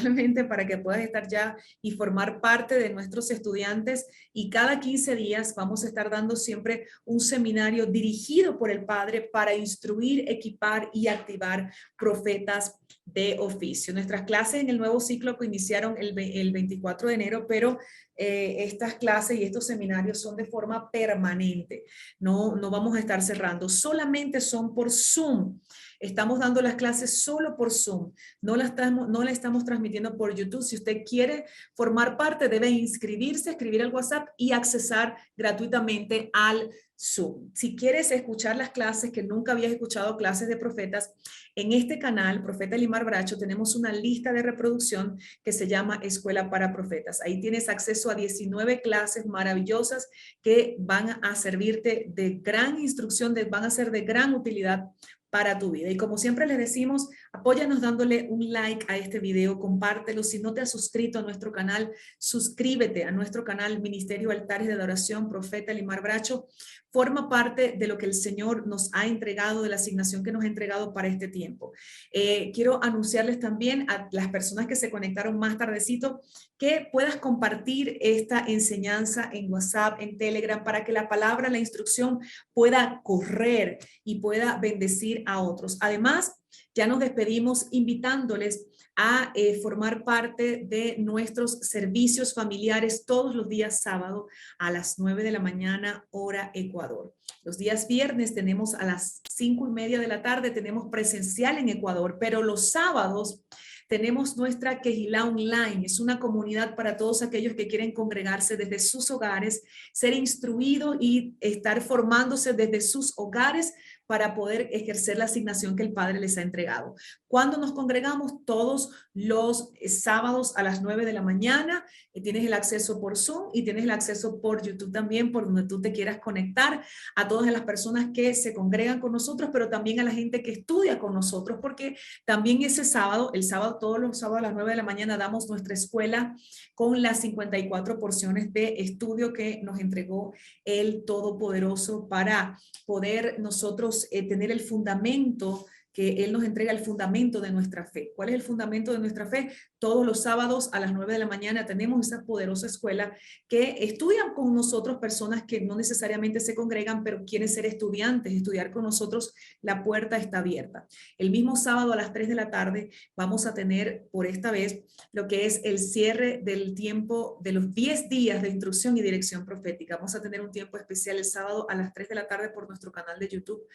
para que puedas estar ya y formar parte de nuestros estudiantes. Y cada 15 días vamos a estar dando siempre un seminario dirigido por el Padre para instruir, equipar y activar profetas de oficio. Nuestras clases en el nuevo ciclo que iniciaron el 24 de enero, pero estas clases y estos seminarios son de forma permanente. No vamos a estar cerrando, solamente son por Zoom. Estamos dando las clases solo por Zoom, no la estamos transmitiendo por YouTube. Si usted quiere formar parte, debe inscribirse, escribir al WhatsApp y accesar gratuitamente al Zoom. Si quieres escuchar las clases, que nunca habías escuchado clases de profetas, en este canal, Profeta Elimar Bracho, tenemos una lista de reproducción que se llama Escuela para Profetas. Ahí tienes acceso a 19 clases maravillosas que van a servirte de gran instrucción, van a ser de gran utilidad para tu vida. Y como siempre les decimos, apóyanos dándole un like a este video, compártelo. Si no te has suscrito a nuestro canal, suscríbete a nuestro canal Ministerio Altares de Adoración, Profeta Elimar Bracho. Forma parte de lo que el Señor nos ha entregado, de la asignación que nos ha entregado para este tiempo. Quiero anunciarles también a las personas que se conectaron más tardecito que puedas compartir esta enseñanza en WhatsApp, en Telegram, para que la palabra, la instrucción pueda correr y pueda bendecir a otros. Además, ya nos despedimos invitándoles a formar parte de nuestros servicios familiares todos los días sábado a las 9 de la mañana, hora Ecuador. Los días viernes tenemos a las 5:30 de la tarde, tenemos presencial en Ecuador, pero los sábados tenemos nuestra Quejilá Online. Es una comunidad para todos aquellos que quieren congregarse desde sus hogares, ser instruidos y estar formándose desde sus hogares para poder ejercer la asignación que el Padre les ha entregado. Cuando nos congregamos todos los sábados a las 9 de la mañana, tienes el acceso por Zoom y tienes el acceso por YouTube también, por donde tú te quieras conectar, a todas las personas que se congregan con nosotros, pero también a la gente que estudia con nosotros, porque también ese sábado, todos los sábados a las 9 de la mañana damos nuestra escuela con las 54 porciones de estudio que nos entregó el Todopoderoso para poder nosotros tener el fundamento que Él nos entrega, el fundamento de nuestra fe. ¿Cuál es el fundamento de nuestra fe? Todos los sábados a las 9 de la mañana tenemos esa poderosa escuela que estudian con nosotros personas que no necesariamente se congregan, pero quieren ser estudiantes, estudiar con nosotros. La puerta está abierta. El mismo sábado a las 3 de la tarde vamos a tener por esta vez lo que es el cierre del tiempo de los 10 días de instrucción y dirección profética. Vamos a tener un tiempo especial el sábado a las 3 de la tarde por nuestro canal de YouTube,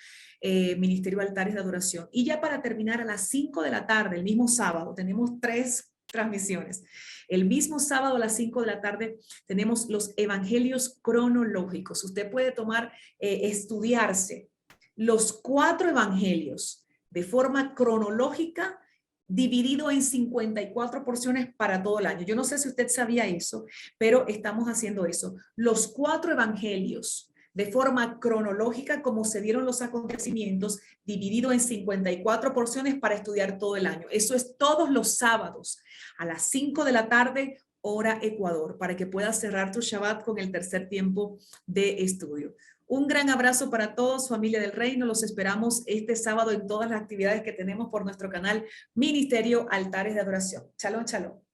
Ministerio Altares de Adoración. Y ya para terminar, a las 5 de la tarde, el mismo sábado, tenemos 3 transmisiones. El mismo sábado a las 5 de la tarde tenemos los evangelios cronológicos. Usted puede estudiarse los 4 evangelios de forma cronológica, dividido en 54 porciones para todo el año. Yo no sé si usted sabía eso, pero estamos haciendo eso. Los 4 evangelios de forma cronológica, como se dieron los acontecimientos, dividido en 54 porciones para estudiar todo el año. Eso es todos los sábados a las 5 de la tarde, hora Ecuador, para que puedas cerrar tu Shabbat con el tercer tiempo de estudio. Un gran abrazo para todos, familia del Reino. Los esperamos este sábado en todas las actividades que tenemos por nuestro canal Ministerio Altares de Adoración. Shalom, shalom.